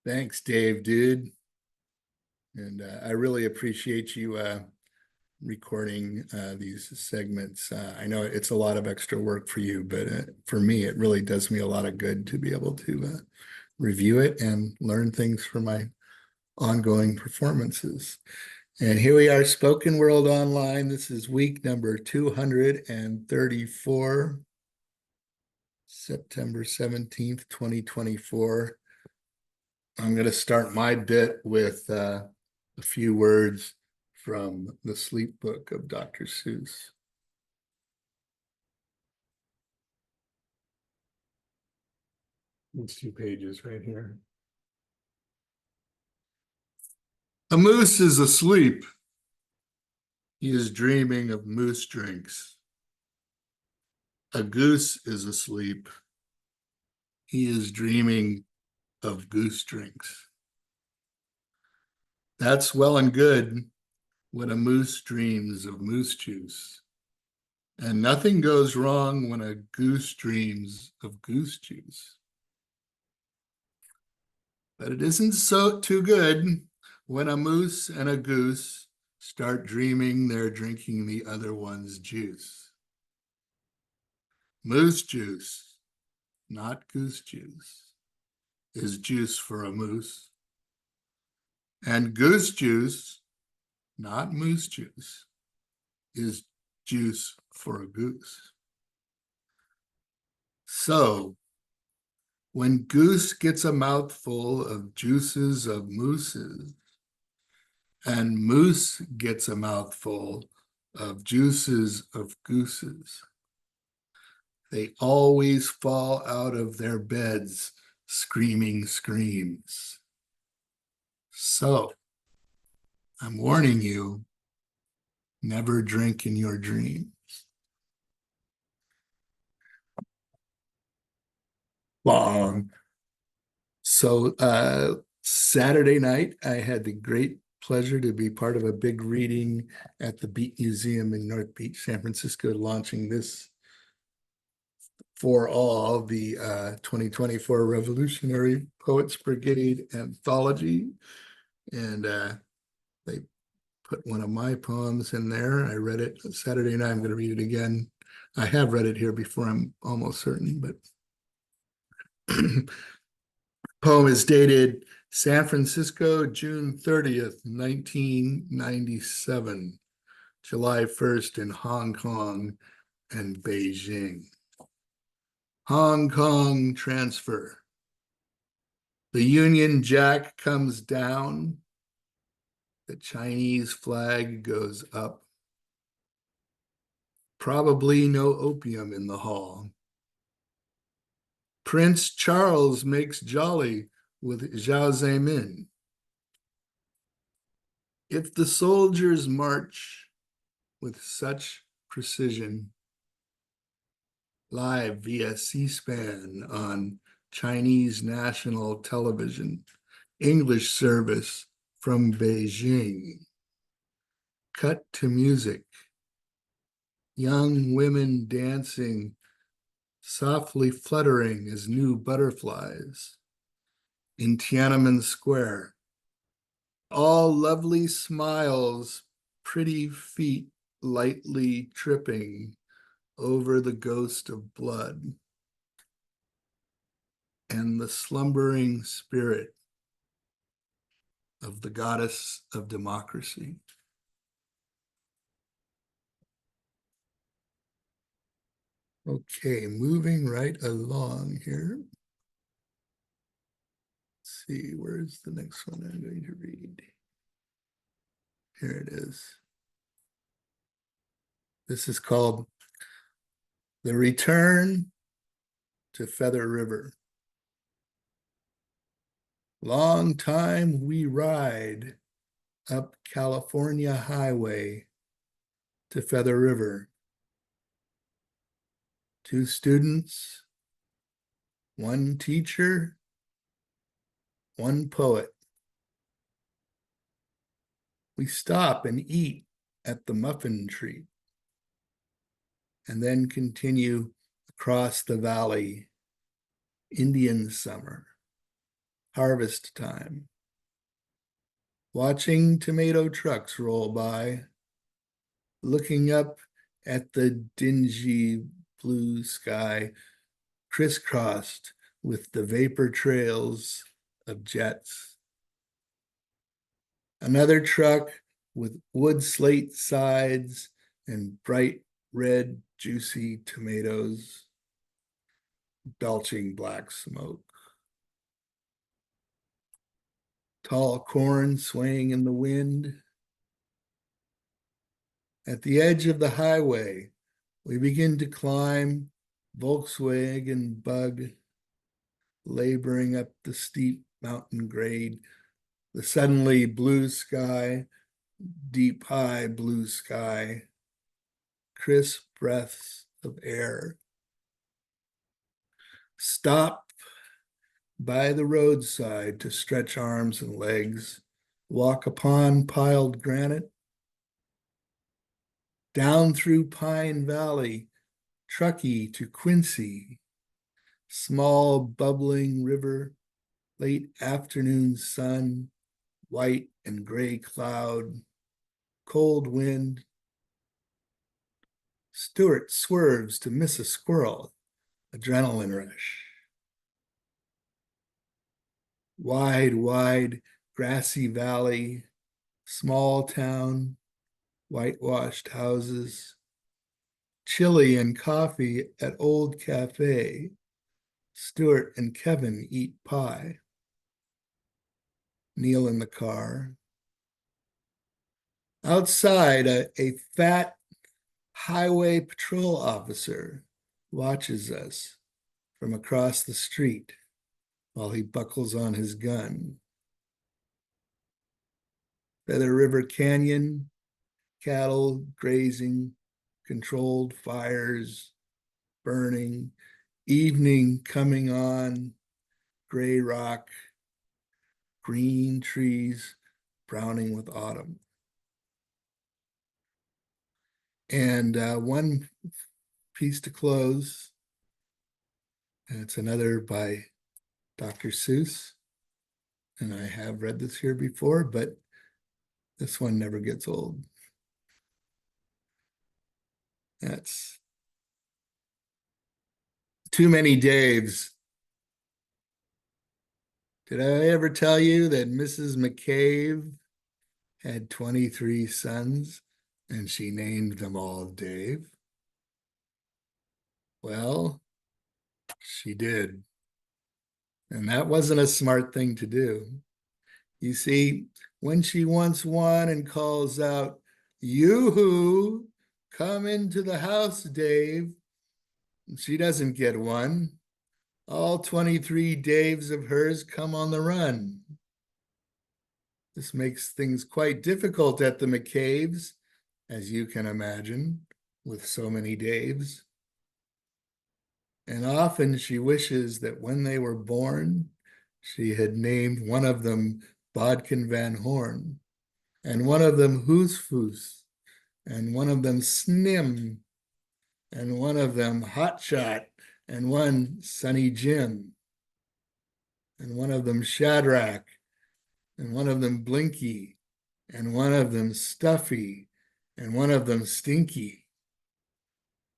Thanks, Dave, dude. And I really appreciate you recording these segments. I know it's a lot of extra work for you, but for me, it really does me a lot of good to be able to review it and learn things for my ongoing performances. And here we are, Spoken World Online. This is week number 234, September 17th, 2024. I'm going to start my bit with a few words from the Sleep Book of Dr. Seuss. These 2 pages right here. A moose is asleep. He is dreaming of moose drinks. A goose is asleep. He is dreaming of goose drinks. That's well and good when a moose dreams of moose juice. And nothing goes wrong when a goose dreams of goose juice. But it isn't so too good when a moose and a goose start dreaming they're drinking the other one's juice. Moose juice, not goose juice, is juice for a moose. And goose juice, not moose juice, is juice for a goose. So, when goose gets a mouthful of juices of mooses, and moose gets a mouthful of juices of gooses, they always fall out of their beds screaming screams. So, I'm warning you, never drink in your dreams. Long. So Saturday night, I had the great pleasure to be part of a big reading at the Beat Museum in North Beach, San Francisco, launching this for all the 2024 Revolutionary Poets Brigade anthology. And they put one of my poems in there. I read it Saturday night. I'm going to read it again. I have read it here before, I'm almost certain, but poem is dated San Francisco, June 30th, 1997, July 1st in Hong Kong and Beijing. Hong Kong transfer. The Union Jack comes down. The Chinese flag goes up. Probably no opium in the hall. Prince Charles makes jolly with Zhao Zemin. If the soldiers march with such precision, live via C-SPAN on Chinese national television, English service from Beijing, cut to music, young women dancing, softly fluttering as new butterflies in Tiananmen Square. All lovely smiles, pretty feet lightly tripping over the ghost of blood and the slumbering spirit of the goddess of democracy. Okay, moving right along here. Let's see, where's the next one I'm going to read? Here it is. This is called The Return to Feather River. Long time we ride up California Highway to Feather River. 2 students, 1 teacher, 1 poet. We stop and eat at the Muffin Tree and then continue across the valley Indian summer, harvest time, watching tomato trucks roll by, looking up at the dingy blue sky, crisscrossed with the vapor trails of jets. Another truck with wood slate sides and bright red, juicy tomatoes, belching black smoke. Tall corn swaying in the wind. At the edge of the highway, we begin to climb Volkswagen Bug, laboring up the steep mountain grade, the suddenly blue sky, deep high blue sky, crisp breaths of air. Stop by the roadside to stretch arms and legs, walk upon piled granite, down through Pine Valley, Truckee to Quincy, small bubbling river, late afternoon sun, white and gray cloud, cold wind. Stewart swerves to miss a squirrel, adrenaline rush. Wide, wide, grassy valley, small town, whitewashed houses, chili and coffee at Old Cafe. Stuart and Kevin eat pie. Kneel in the car. Outside, a fat highway patrol officer watches us from across the street while he buckles on his gun. Feather River Canyon, cattle grazing, controlled fires, burning, evening coming on, gray rock, green trees browning with autumn. And one piece to close, and it's another by Dr. Seuss. And I have read this here before, but this one never gets old. That's Too Many Daves. Did I ever tell you that Mrs. McCabe had 23 sons and she named them all Dave? Well, she did. And that wasn't a smart thing to do. You see, when she wants one and calls out, "Yoo-hoo, come into the house, Dave," she doesn't get one. All 23 Daves of hers come on the run. This makes things quite difficult at the McCaves, as you can imagine, with so many Daves. And often she wishes that when they were born, she had named one of them Bodkin Van Horn, and one of them Hoosfoos, and one of them Snim, and one of them Hotshot, and one Sunny Jim, and one of them Shadrach, and one of them Blinky, and one of them Stuffy, and one of them Stinky,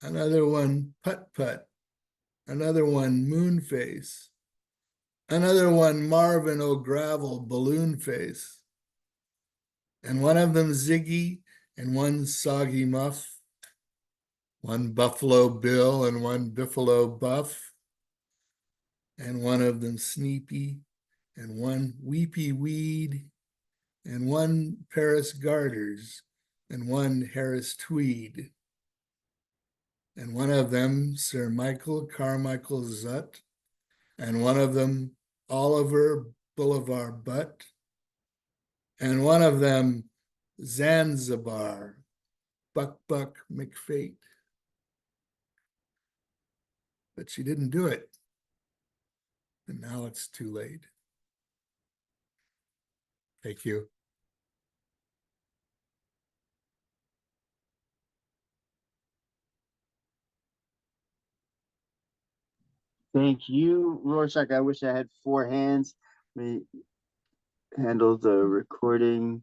another one Putt Putt, another one Moonface, another one Marvin O'Gravel Balloon Face, and one of them Ziggy, and one Soggy Muff, one Buffalo Bill, and one Biffalo Buff, and one of them Sneepy, and one Weepy Weed, and one Paris Garters, and one Harris Tweed, and one of them Sir Michael Carmichael Zutt, and one of them Oliver Boulevard Butt, and one of them Zanzibar Buck Buck McFate. But she didn't do it. And now it's too late. Thank you. Thank you, Rorschach. I wish I had four hands. Let me handle the recording.